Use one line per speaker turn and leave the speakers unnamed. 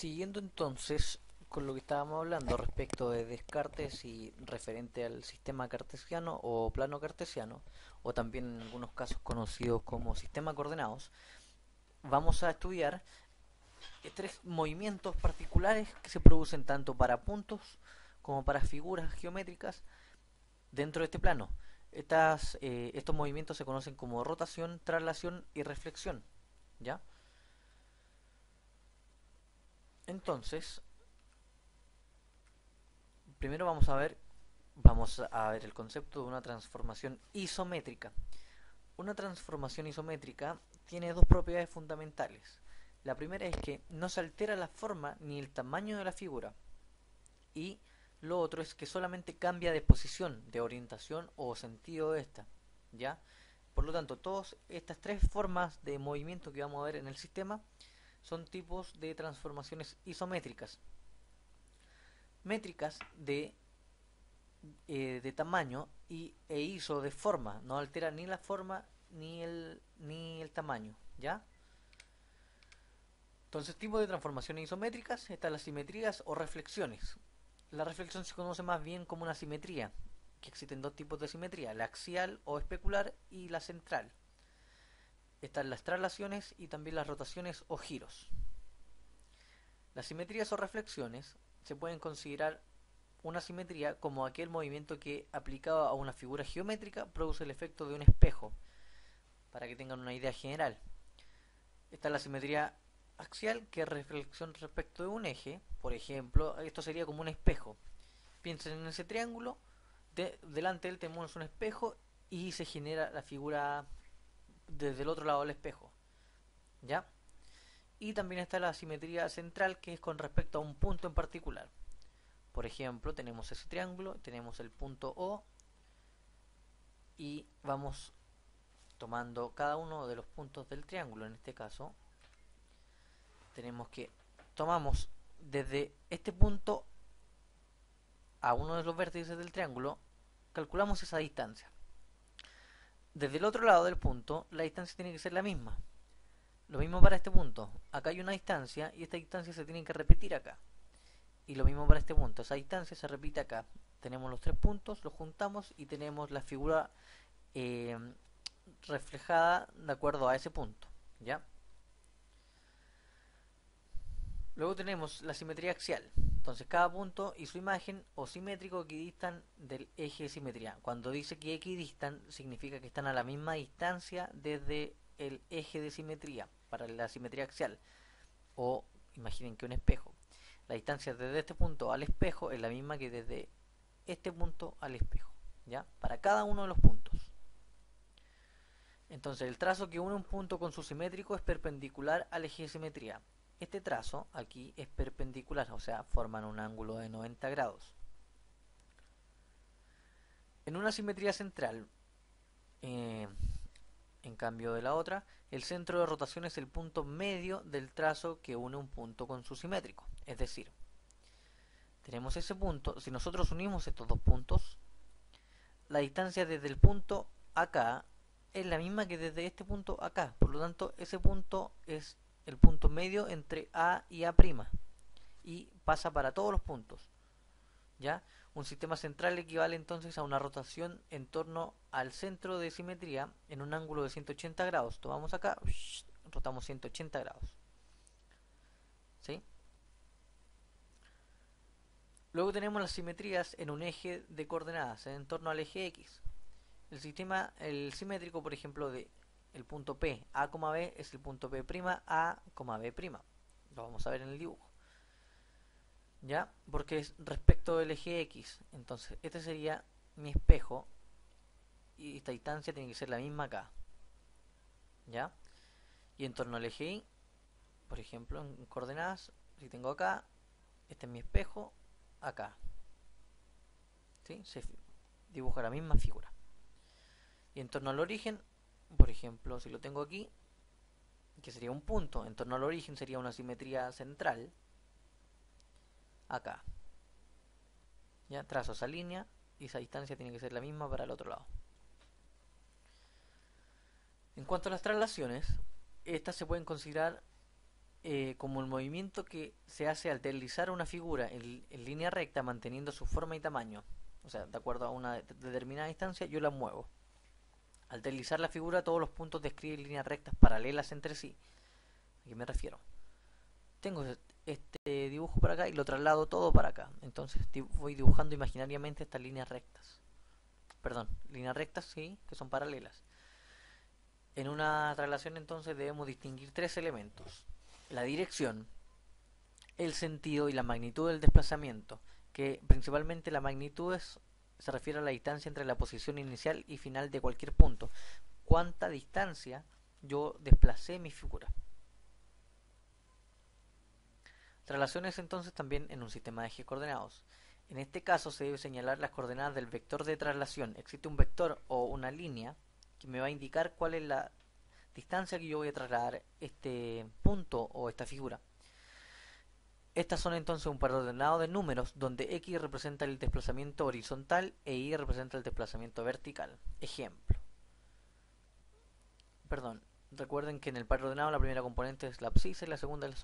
Siguiendo entonces con lo que estábamos hablando respecto de Descartes y referente al sistema cartesiano o plano cartesiano, o también en algunos casos conocidos como sistema coordenados, vamos a estudiar tres movimientos particulares que se producen tanto para puntos como para figuras geométricas dentro de este plano. Estos movimientos se conocen como rotación, traslación y reflexión, ¿ya? Entonces, primero vamos a ver el concepto de una transformación isométrica. Una transformación isométrica tiene dos propiedades fundamentales. La primera es que no se altera la forma ni el tamaño de la figura. Y lo otro es que solamente cambia de posición, de orientación o sentido de esta. ¿Ya? Por lo tanto, todas estas tres formas de movimiento que vamos a ver en el sistema son tipos de transformaciones isométricas. Métricas de tamaño e iso de forma, no altera ni la forma ni el tamaño, ¿ya? Entonces, tipo de transformaciones isométricas están las simetrías o reflexiones. La reflexión se conoce más bien como una simetría, que existen dos tipos de simetría, la axial o especular y la central. Están las traslaciones y también las rotaciones o giros. Las simetrías o reflexiones se pueden considerar una simetría como aquel movimiento que, aplicado a una figura geométrica, produce el efecto de un espejo, para que tengan una idea general. Está la simetría axial, que es reflexión respecto de un eje. Por ejemplo, esto sería como un espejo. Piensen en ese triángulo, delante de él tenemos un espejo y se genera la figura desde el otro lado del espejo, ¿ya? Y también está la simetría central, que es con respecto a un punto en particular. Por ejemplo, tenemos ese triángulo, tenemos el punto O y vamos tomando cada uno de los puntos del triángulo. En este caso, tenemos que tomamos desde este punto a uno de los vértices del triángulo, calculamos esa distancia. Desde el otro lado del punto, la distancia tiene que ser la misma. Lo mismo para este punto. Acá hay una distancia y esta distancia se tiene que repetir acá. Y lo mismo para este punto. Esa distancia se repite acá. Tenemos los tres puntos, los juntamos y tenemos la figura eh, reflejada de acuerdo a ese punto, ¿ya? Luego tenemos la simetría axial. Entonces cada punto y su imagen o simétrico equidistan del eje de simetría. Cuando dice que equidistan, significa que están a la misma distancia desde el eje de simetría para la simetría axial. O imaginen que un espejo. La distancia desde este punto al espejo es la misma que desde este punto al espejo, ¿ya? Para cada uno de los puntos. Entonces el trazo que une un punto con su simétrico es perpendicular al eje de simetría. Este trazo aquí es perpendicular, o sea, forman un ángulo de 90 grados. En una simetría central, eh, en cambio de la otra, el centro de rotación es el punto medio del trazo que une un punto con su simétrico. Es decir, tenemos ese punto, si nosotros unimos estos dos puntos, la distancia desde el punto acá es la misma que desde este punto acá. Por lo tanto, ese punto es el punto medio entre A y A'. Y pasa para todos los puntos, ¿ya? Un sistema central equivale entonces a una rotación en torno al centro de simetría en un ángulo de 180 grados. Tomamos acá, rotamos 180 grados, ¿sí? Luego tenemos las simetrías en un eje de coordenadas en torno al eje X. El simétrico, por ejemplo, de el punto P, A, B, es el punto P', A, B'. Lo vamos a ver en el dibujo, ¿ya? Porque es respecto del eje X. Entonces, este sería mi espejo y esta distancia tiene que ser la misma acá, ¿ya? Y en torno al eje Y, por ejemplo, en coordenadas, si tengo acá, este es mi espejo, acá, ¿sí? Se dibuja la misma figura. Y en torno al origen, por ejemplo, si lo tengo aquí, que sería un punto, en torno al origen sería una simetría central, acá, ¿ya? Trazo esa línea y esa distancia tiene que ser la misma para el otro lado. En cuanto a las traslaciones, estas se pueden considerar como el movimiento que se hace al deslizar una figura en línea recta manteniendo su forma y tamaño. O sea, de acuerdo a una determinada distancia, yo la muevo. Al deslizar la figura, todos los puntos describen líneas rectas paralelas entre sí. ¿A qué me refiero? Tengo este dibujo para acá y lo traslado todo para acá. Entonces voy dibujando imaginariamente estas líneas rectas. Perdón, líneas rectas sí, que son paralelas. En una traslación entonces debemos distinguir tres elementos: la dirección, el sentido y la magnitud del desplazamiento, que principalmente la magnitud se refiere a la distancia entre la posición inicial y final de cualquier punto. ¿Cuánta distancia yo desplacé mi figura? Traslaciones entonces también en un sistema de ejes coordenados. En este caso se debe señalar las coordenadas del vector de traslación. Existe un vector o una línea que me va a indicar cuál es la distancia que yo voy a trasladar este punto o esta figura. Estas son entonces un par ordenado de números donde x representa el desplazamiento horizontal e y representa el desplazamiento vertical. Ejemplo. Perdón, recuerden que en el par ordenado la primera componente es la abscisa y la segunda es el